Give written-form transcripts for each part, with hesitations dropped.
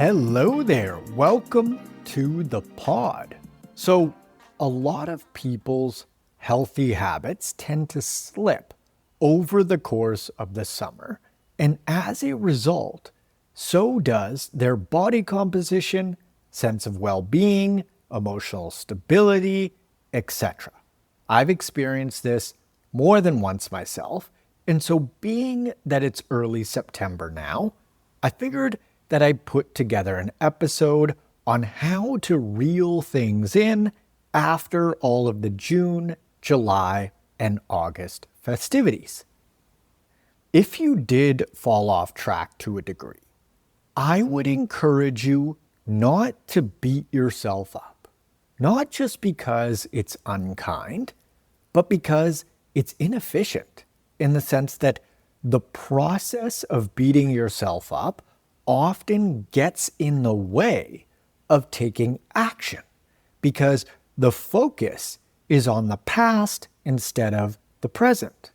Hello there. Welcome to the pod. So, a lot of people's healthy habits tend to slip over the course of the summer, and as a result, so does their body composition, sense of well being, emotional stability, etc. I've experienced this more than once myself, and so being that it's early September now, I figured that I'd put together an episode on how to reel things in after all of the June, July, and August festivities. If you did fall off track to a degree, I would encourage you not to beat yourself up. Not just because it's unkind, but because it's inefficient in the sense that the process of beating yourself up often gets in the way of taking action because the focus is on the past instead of the present.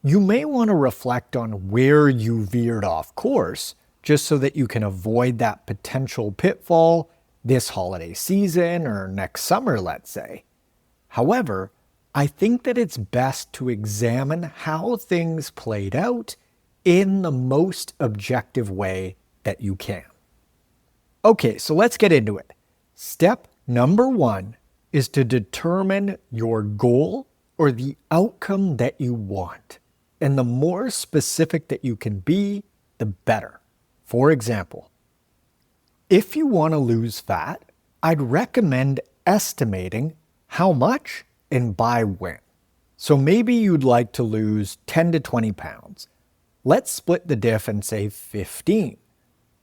You may want to reflect on where you veered off course just so that you can avoid that potential pitfall this holiday season or next summer, let's say. However, I think that it's best to examine how things played out in the most objective way that you can. Okay, so let's get into it. Step number 1 is to determine your goal or the outcome that you want. And the more specific that you can be, the better. For example, if you want to lose fat, I'd recommend estimating how much and by when. So maybe you'd like to lose 10 to 20 pounds. Let's split the diff and say 15.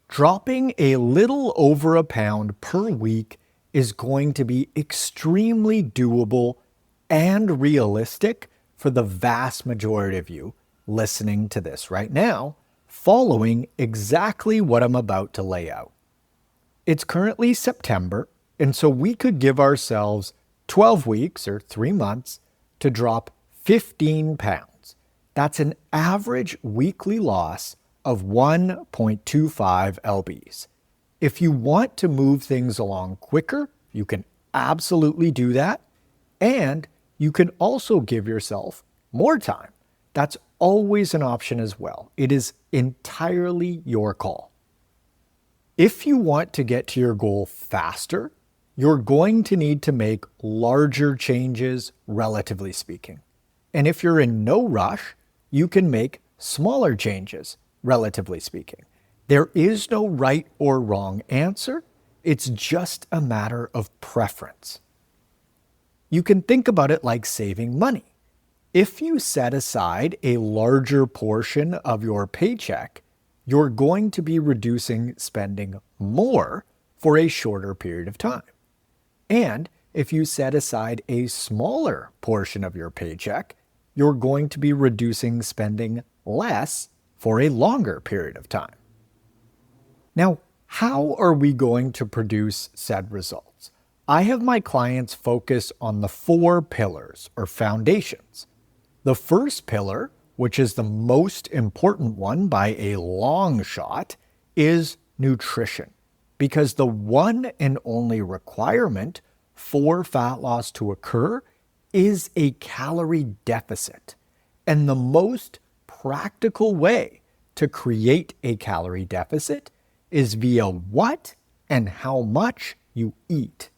Dropping a little over a pound per week is going to be extremely doable and realistic for the vast majority of you listening to this right now, following exactly what I'm about to lay out. It's currently September, and so we could give ourselves 12 weeks or 3 months to drop 15 pounds. That's an average weekly loss of 1.25 lbs. If you want to move things along quicker, you can absolutely do that. And you can also give yourself more time. That's always an option as well. It is entirely your call. If you want to get to your goal faster, you're going to need to make larger changes, relatively speaking. And if you're in no rush, you can make smaller changes, relatively speaking. There is no right or wrong answer. It's just a matter of preference. You can think about it like saving money. If you set aside a larger portion of your paycheck, you're going to be reducing spending more for a shorter period of time. And if you set aside a smaller portion of your paycheck, you're going to be reducing spending less for a longer period of time. Now, how are we going to produce said results? I have my clients focus on the 4 pillars or foundations. The first pillar, which is the most important one by a long shot, is nutrition, because the one and only requirement for fat loss to occur is a calorie deficit. And the most practical way to create a calorie deficit is via what and how much you eat.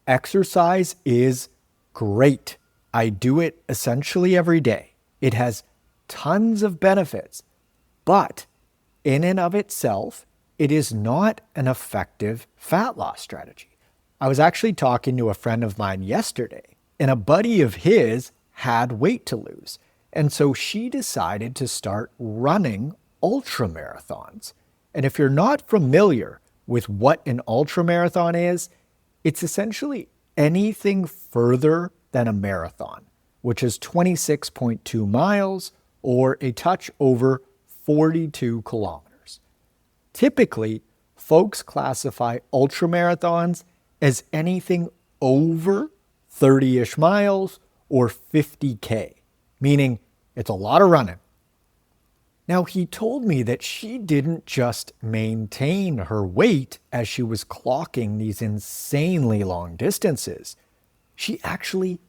Exercise is great. I do it essentially every day. It has tons of benefits, but in and of itself, it is not an effective fat loss strategy. I was actually talking to a friend of mine yesterday, and a buddy of his had weight to lose. And so she decided to start running ultra marathons. And if you're not familiar with what an ultra marathon is, it's essentially anything further than a marathon, which is 26.2 miles or a touch over 42 kilometers. Typically, folks classify ultramarathons as anything over 30-ish miles or 50K, meaning it's a lot of running. Now, he told me that she didn't just maintain her weight as she was clocking these insanely long distances. She actually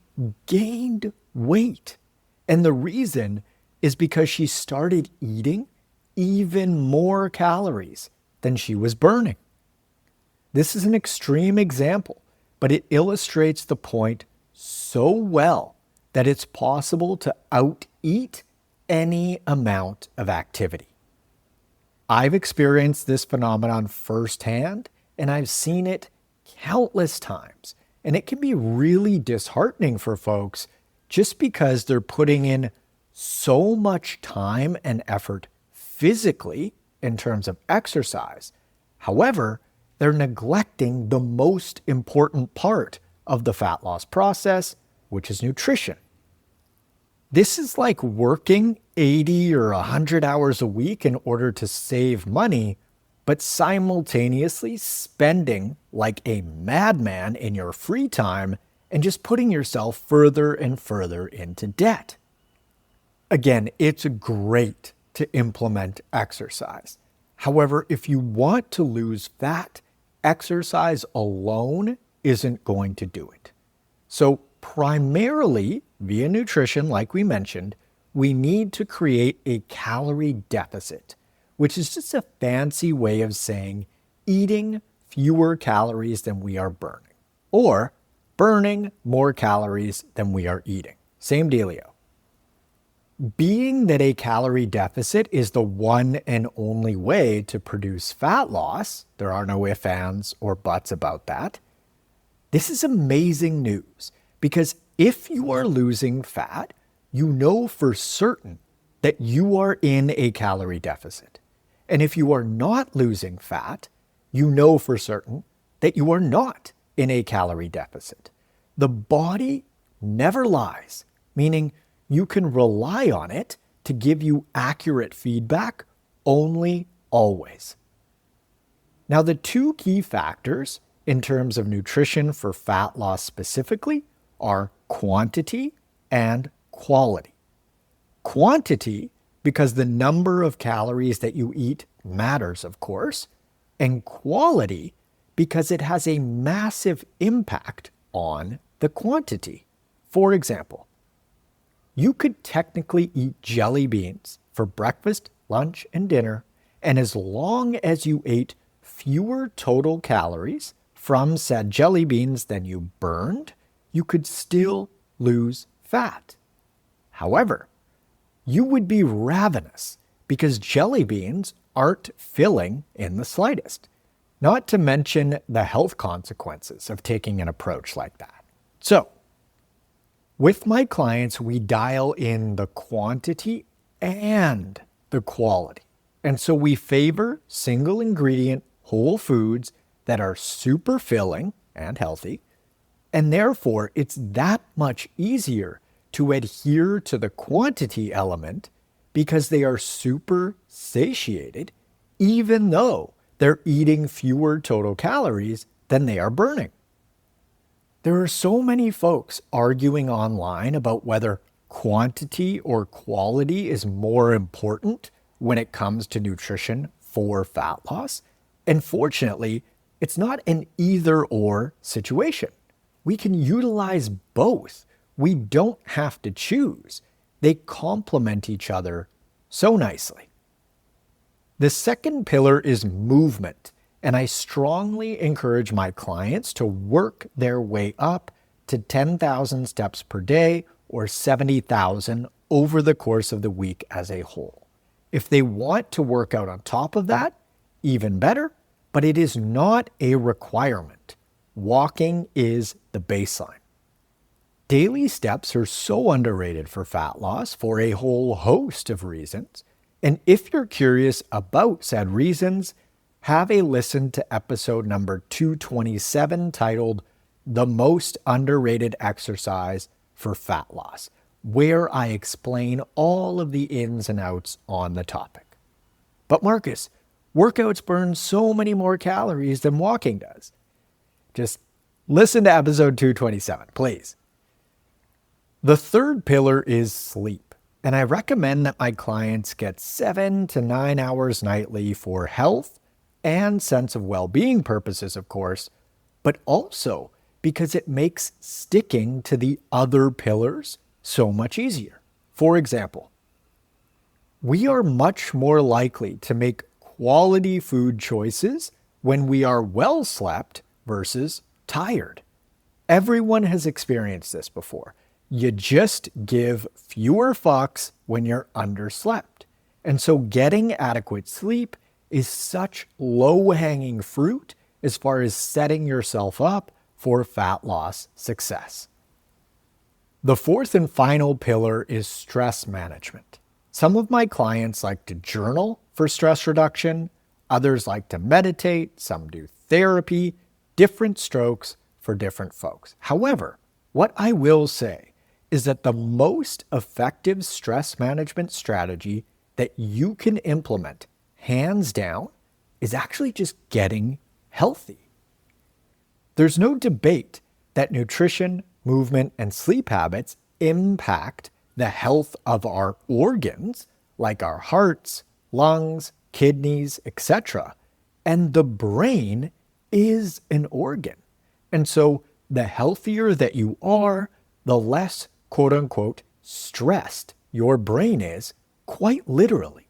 gained weight. And the reason is because she started eating even more calories than she was burning. This is an extreme example, but it illustrates the point so well that it's possible to out-eat any amount of activity. I've experienced this phenomenon firsthand, and I've seen it countless times. And it can be really disheartening for folks just because they're putting in so much time and effort physically in terms of exercise. However, they're neglecting the most important part of the fat loss process, which is nutrition. This is like working 80 or 100 hours a week in order to save money, but simultaneously spending like a madman in your free time and just putting yourself further and further into debt. Again, it's great to implement exercise. However, if you want to lose fat, exercise alone isn't going to do it. So primarily via nutrition, like we mentioned, we need to create a calorie deficit, which is just a fancy way of saying eating fewer calories than we are burning, or burning more calories than we are eating. Same dealio. Being that a calorie deficit is the one and only way to produce fat loss, there are no ifs, ands, or buts about that, this is amazing news, because if you are losing fat, you know for certain that you are in a calorie deficit. And if you are not losing fat, you know for certain that you are not in a calorie deficit. The body never lies, meaning you can rely on it to give you accurate feedback only always. Now, the two key factors in terms of nutrition for fat loss specifically are quantity and quality. Quantity, because the number of calories that you eat matters, of course, and quality, because it has a massive impact on the quantity. For example, you could technically eat jelly beans for breakfast, lunch, and dinner, and as long as you ate fewer total calories from said jelly beans than you burned, you could still lose fat. However, you would be ravenous because jelly beans aren't filling in the slightest, not to mention the health consequences of taking an approach like that. So, with my clients, we dial in the quantity and the quality. And so we favor single ingredient whole foods that are super filling and healthy. And therefore, it's that much easier to adhere to the quantity element because they are super satiated, even though they're eating fewer total calories than they are burning. There are so many folks arguing online about whether quantity or quality is more important when it comes to nutrition for fat loss. And fortunately, it's not an either-or situation. We can utilize both. We don't have to choose. They complement each other so nicely. The second pillar is movement. And I strongly encourage my clients to work their way up to 10,000 steps per day or 70,000 over the course of the week as a whole. If they want to work out on top of that, even better, but it is not a requirement. Walking is the baseline. Daily steps are so underrated for fat loss for a whole host of reasons. And if you're curious about said reasons, have a listen to episode number 227 titled The Most Underrated Exercise for Fat Loss, where I explain all of the ins and outs on the topic. But Marcus, workouts burn so many more calories than walking does. Just listen to episode 227, please. The third pillar is sleep. And I recommend that my clients get 7 to 9 hours nightly for health and sense of well-being purposes, of course, but also because it makes sticking to the other pillars so much easier. For example, we are much more likely to make quality food choices when we are well slept versus tired. Everyone has experienced this before. You just give fewer fucks when you're underslept. And so getting adequate sleep is such low-hanging fruit as far as setting yourself up for fat loss success. The fourth and final pillar is stress management. Some of my clients like to journal for stress reduction, others like to meditate, some do therapy, different strokes for different folks. However, what I will say is that the most effective stress management strategy that you can implement, hands down, is actually just getting healthy. There's no debate that nutrition, movement, and sleep habits impact the health of our organs, like our hearts, lungs, kidneys, etc. And the brain is an organ. And so the healthier that you are, the less quote unquote stressed your brain is, quite literally.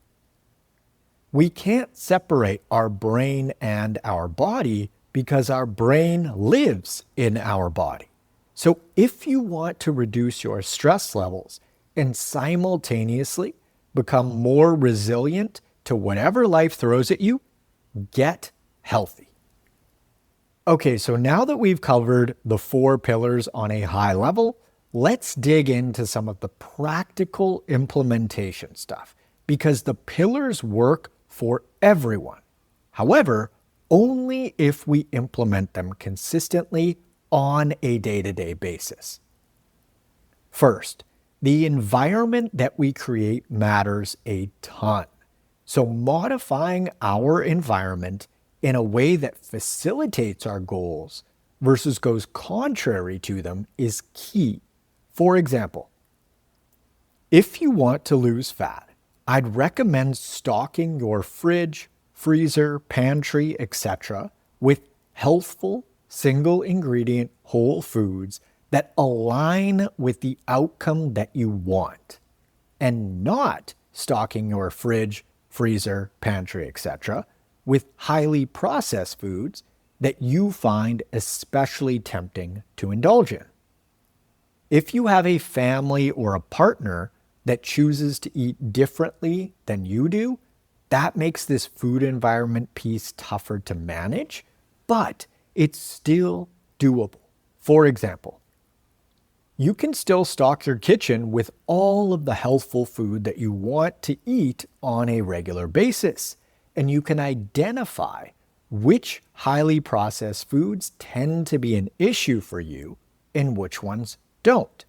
We can't separate our brain and our body because our brain lives in our body. So if you want to reduce your stress levels and simultaneously become more resilient to whatever life throws at you, get healthy. Okay, so now that we've covered the 4 pillars on a high level, let's dig into some of the practical implementation stuff, because the pillars work for everyone. However, only if we implement them consistently on a day-to-day basis. First, the environment that we create matters a ton. So modifying our environment in a way that facilitates our goals versus goes contrary to them is key. For example, if you want to lose fat, I'd recommend stocking your fridge, freezer, pantry, etc. with healthful, single ingredient whole foods that align with the outcome that you want, and not stocking your fridge, freezer, pantry, etc. with highly processed foods that you find especially tempting to indulge in. If you have a family or a partner that chooses to eat differently than you do, that makes this food environment piece tougher to manage, but it's still doable. For example, you can still stock your kitchen with all of the healthful food that you want to eat on a regular basis, and you can identify which highly processed foods tend to be an issue for you and which ones don't.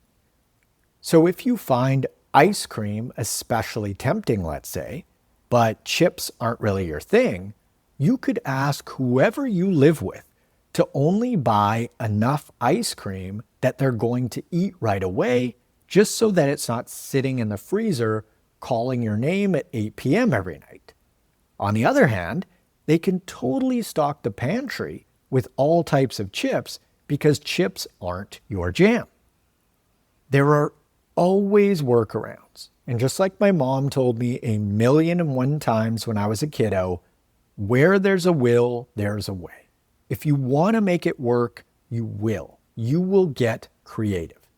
So if you find ice cream especially tempting, let's say, but chips aren't really your thing, you could ask whoever you live with to only buy enough ice cream that they're going to eat right away, just so that it's not sitting in the freezer calling your name at 8 p.m. every night. On the other hand, they can totally stock the pantry with all types of chips because chips aren't your jam. There are always workarounds. And just like my mom told me 1,000,001 times when I was a kiddo, where there's a will, there's a way. If you want to make it work, you will. You will get creative.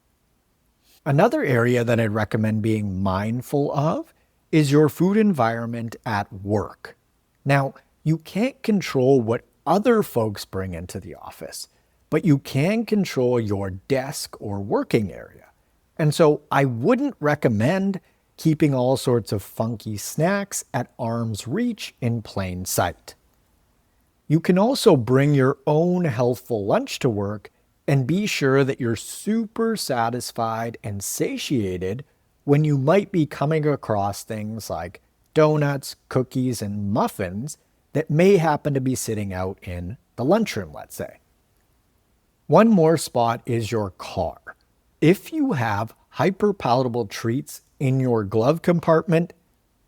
Another area that I'd recommend being mindful of is your food environment at work. Now, you can't control what other folks bring into the office, but you can control your desk or working area. And so I wouldn't recommend keeping all sorts of funky snacks at arm's reach in plain sight. You can also bring your own healthful lunch to work and be sure that you're super satisfied and satiated when you might be coming across things like donuts, cookies, and muffins that may happen to be sitting out in the lunchroom, let's say. One more spot is your car. If you have hyperpalatable treats in your glove compartment,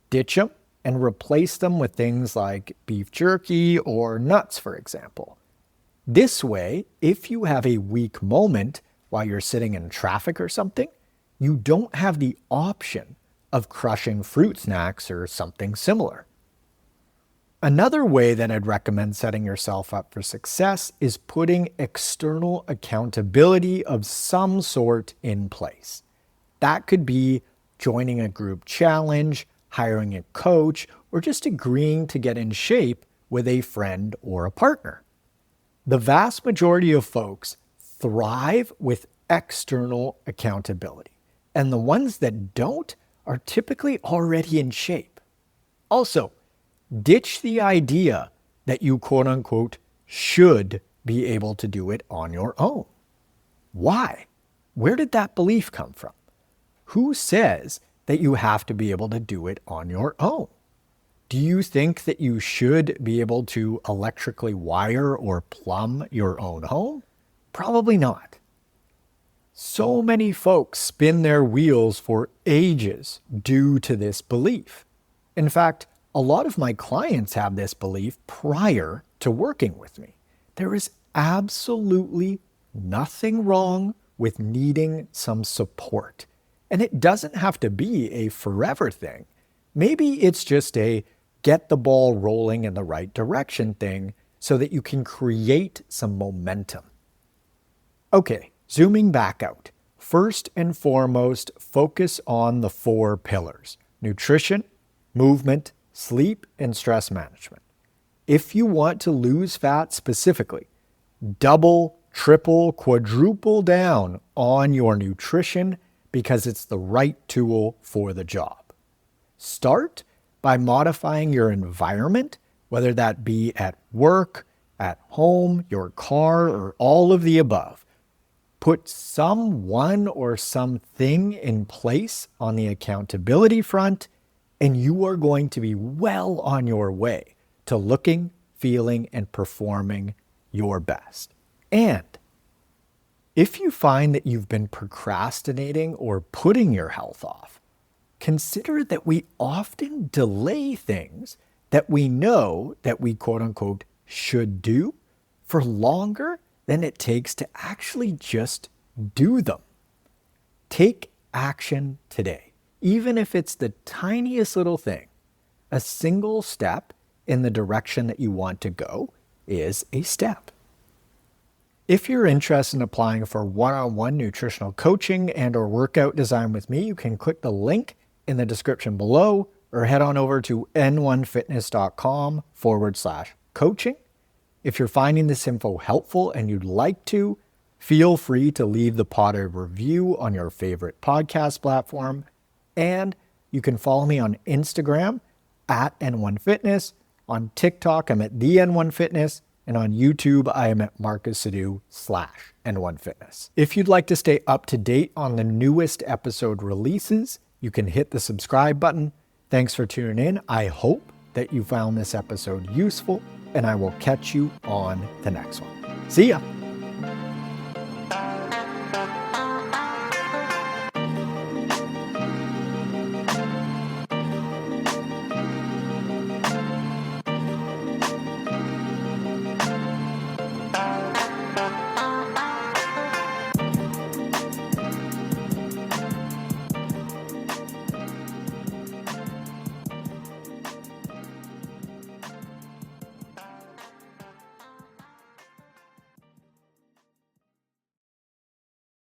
ditch them and replace them with things like beef jerky or nuts, for example. This way, if you have a weak moment while you're sitting in traffic or something, you don't have the option of crushing fruit snacks or something similar. Another way that I'd recommend setting yourself up for success is putting external accountability of some sort in place. That could be joining a group challenge, hiring a coach, or just agreeing to get in shape with a friend or a partner. The vast majority of folks thrive with external accountability, and the ones that don't are typically already in shape. Also, ditch the idea that you quote unquote should be able to do it on your own. Why? Where did that belief come from? Who says that you have to be able to do it on your own? Do you think that you should be able to electrically wire or plumb your own home? Probably not. So many folks spin their wheels for ages due to this belief. In fact, a lot of my clients have this belief prior to working with me. There is absolutely nothing wrong with needing some support. And it doesn't have to be a forever thing. Maybe it's just a get the ball rolling in the right direction thing so that you can create some momentum. Okay, zooming back out. First and foremost, focus on the 4 pillars: nutrition, movement, sleep, and stress management. If you want to lose fat specifically, double, triple, quadruple down on your nutrition because it's the right tool for the job. Start by modifying your environment, whether that be at work, at home, your car, or all of the above. Put someone or something in place on the accountability front, and you are going to be well on your way to looking, feeling, and performing your best. And if you find that you've been procrastinating or putting your health off, consider that we often delay things that we know that we quote unquote should do for longer than it takes to actually just do them. Take action today, even if it's the tiniest little thing. A single step in the direction that you want to go is a step. If you're interested in applying for one-on-one nutritional coaching and or workout design with me, you can click the link in the description below or head on over to n1fitness.com/coaching. If you're finding this info helpful and you'd like to, feel free to leave the pod a review on your favorite podcast platform. And you can follow me on Instagram at N1Fitness. On TikTok, I'm at the N1Fitness. And on YouTube, I am at marcussadoo/N1Fitness. If you'd like to stay up to date on the newest episode releases, you can hit the subscribe button. Thanks for tuning in. I hope that you found this episode useful, and I will catch you on the next one. See ya.